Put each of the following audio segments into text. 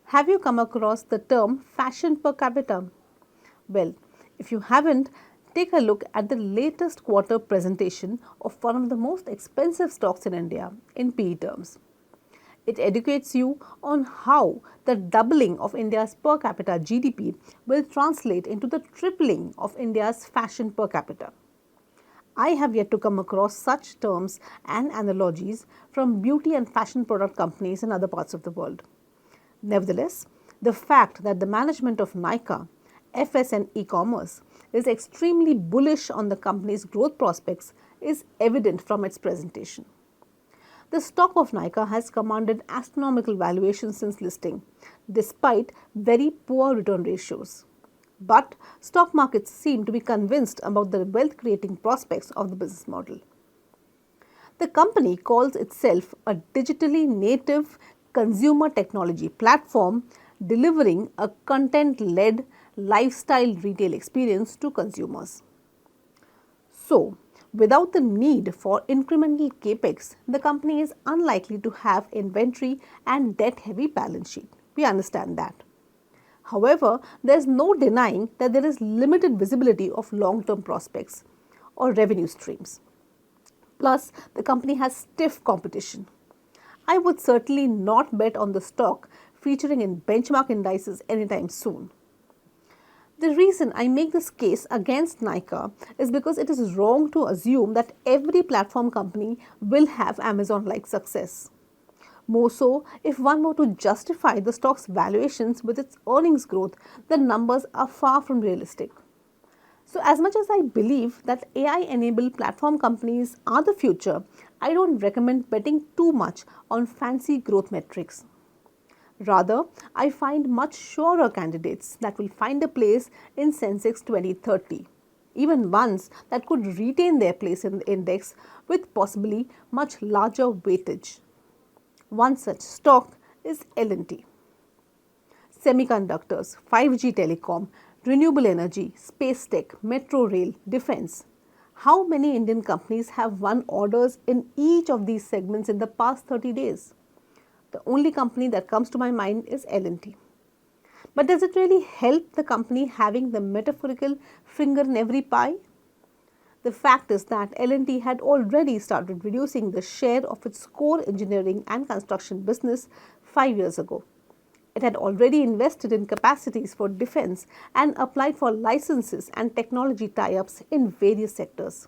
Have you come across the term fashion per capita? Well, if you haven't, take a look at the latest quarter presentation of one of the most expensive stocks in India in PE terms. It educates you on how the doubling of India's per capita GDP will translate into the tripling of India's fashion per capita. I have yet to come across such terms and analogies from beauty and fashion product companies in other parts of the world. Nevertheless, the fact that the management of Nykaa, FS and e-commerce is extremely bullish on the company's growth prospects is evident from its presentation. The stock of Nykaa has commanded astronomical valuations since listing, despite very poor return ratios. But stock markets seem to be convinced about the wealth creating prospects of the business model. The company calls itself a digitally native consumer technology platform delivering a content led lifestyle retail experience to consumers. So, without the need for incremental capex, the company is unlikely to have inventory and debt heavy balance sheet. We understand that. However, there is no denying that there is limited visibility of long term prospects or revenue streams. Plus, the company has stiff competition. I would certainly not bet on the stock featuring in benchmark indices anytime soon. The reason I make this case against Nykaa is because it is wrong to assume that every platform company will have Amazon-like success. More so, if one were to justify the stock's valuations with its earnings growth, the numbers are far from realistic. So, as much as I believe that AI-enabled platform companies are the future, I don't recommend betting too much on fancy growth metrics. Rather, I find much surer candidates that will find a place in Sensex 2030, even ones that could retain their place in the index with possibly much larger weightage. One such stock is L&T. Semiconductors, 5G telecom, renewable energy, space tech, metro rail, defense. How many Indian companies have won orders in each of these segments in the past 30 days? The only company that comes to my mind is L&T. But does it really help the company having the metaphorical finger in every pie? The fact is that L&T had already started reducing the share of its core engineering and construction business 5 years ago. It had already invested in capacities for defense and applied for licenses and technology tie-ups in various sectors.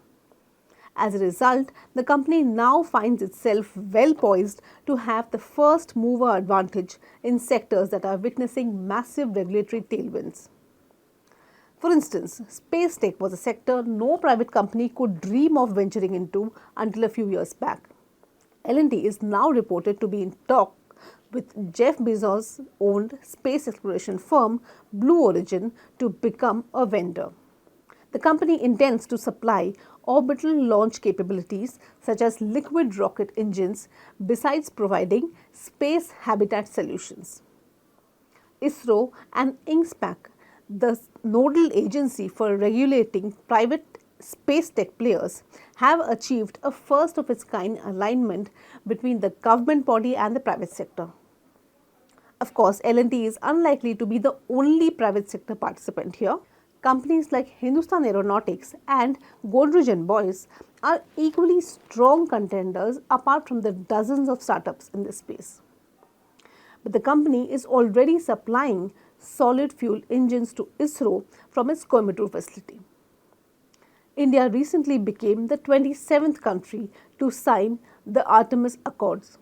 As a result, the company now finds itself well poised to have the first mover advantage in sectors that are witnessing massive regulatory tailwinds. For instance, space tech was a sector no private company could dream of venturing into until a few years back. L&T is now reported to be in talk with Jeff Bezos' owned space exploration firm Blue Origin to become a vendor. The company intends to supply orbital launch capabilities such as liquid rocket engines besides providing space habitat solutions. ISRO and INSPAC, the nodal agency for regulating private space tech players, have achieved a first of its kind alignment between the government body and the private sector. Of course, L&T is unlikely to be the only private sector participant here. Companies like Hindustan Aeronautics and Godrej & Boyce are equally strong contenders apart from the dozens of startups in this space. But the company is already supplying solid fuel engines to ISRO from its Coimbatore facility. India recently became the 27th country to sign the Artemis Accords.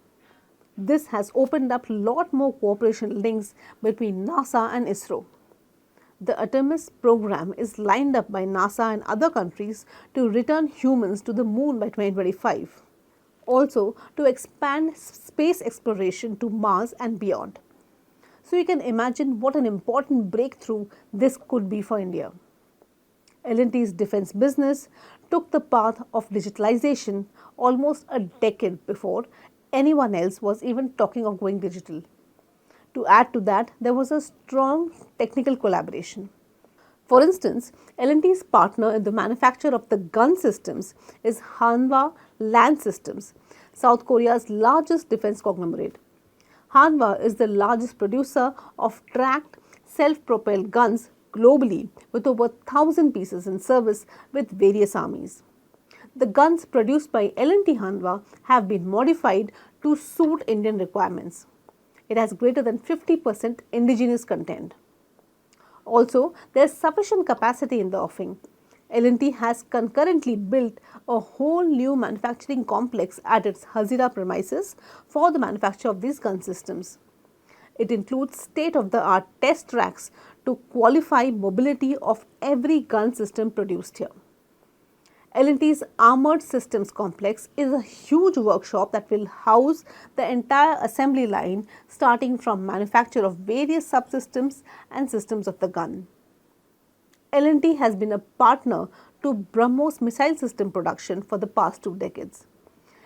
This has opened up a lot more cooperation links between NASA and ISRO. The Artemis program is lined up by NASA and other countries to return humans to the moon by 2025. Also, to expand space exploration to Mars and beyond. So you can imagine what an important breakthrough this could be for India. L&T's defense business took the path of digitalization almost a decade before anyone else was even talking of going digital. To add to that, there was a strong technical collaboration. For instance, L&T's partner in the manufacture of the gun systems is Hanwha Land Systems, South Korea's largest defense conglomerate. Hanwha is the largest producer of tracked self-propelled guns globally with over 1,000 pieces in service with various armies. The guns produced by L&T Hanwha have been modified to suit Indian requirements. It has greater than 50% indigenous content. Also, there is sufficient capacity in the offing. L&T has concurrently built a whole new manufacturing complex at its Hazira premises for the manufacture of these gun systems. It includes state-of-the-art test tracks to qualify mobility of every gun system produced here. L&T's Armoured Systems Complex is a huge workshop that will house the entire assembly line starting from manufacture of various subsystems and systems of the gun. L&T has been a partner to BrahMos missile system production for the past 2 decades.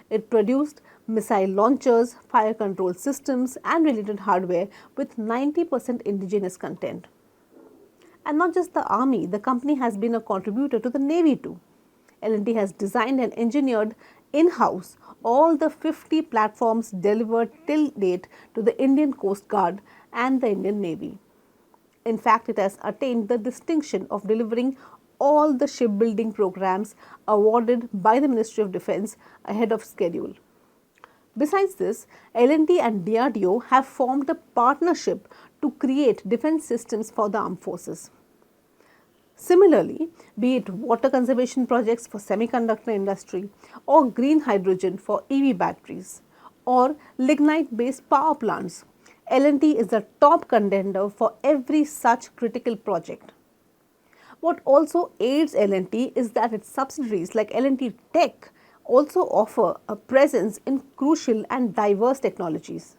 It produced missile launchers, fire control systems and related hardware with 90% indigenous content. And not just the Army, the company has been a contributor to the Navy too. L&T has designed and engineered in-house all the 50 platforms delivered till date to the Indian Coast Guard and the Indian Navy. In fact, it has attained the distinction of delivering all the shipbuilding programs awarded by the Ministry of Defence ahead of schedule. Besides this, L&T and DRDO have formed a partnership to create defence systems for the armed forces. Similarly, be it water conservation projects for semiconductor industry or green hydrogen for EV batteries or lignite-based power plants, L&T is the top contender for every such critical project. What also aids L&T is that its subsidiaries like L&T Tech also offer a presence in crucial and diverse technologies.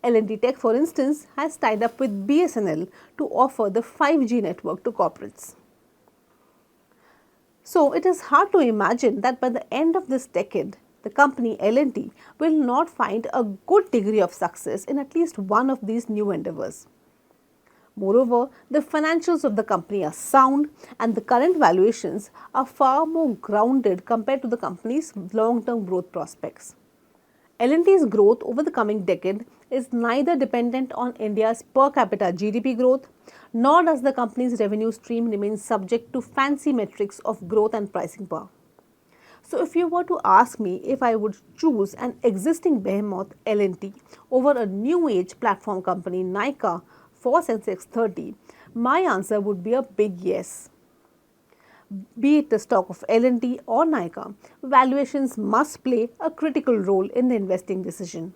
L&T Tech, for instance, has tied up with BSNL to offer the 5G network to corporates. So, it is hard to imagine that by the end of this decade, the company L&T will not find a good degree of success in at least one of these new endeavors. Moreover, the financials of the company are sound and the current valuations are far more grounded compared to the company's long-term growth prospects. L&T's growth over the coming decade is neither dependent on India's per capita GDP growth, nor does the company's revenue stream remain subject to fancy metrics of growth and pricing power. So, if you were to ask me if I would choose an existing behemoth L&T over a new age platform company Nykaa for Sensex 30, my answer would be a big yes. Be it the stock of L&T or Nykaa, valuations must play a critical role in the investing decision.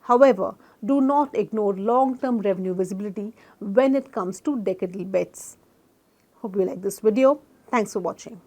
However, do not ignore long-term revenue visibility when it comes to decadal bets. Hope you like this video. Thanks for watching.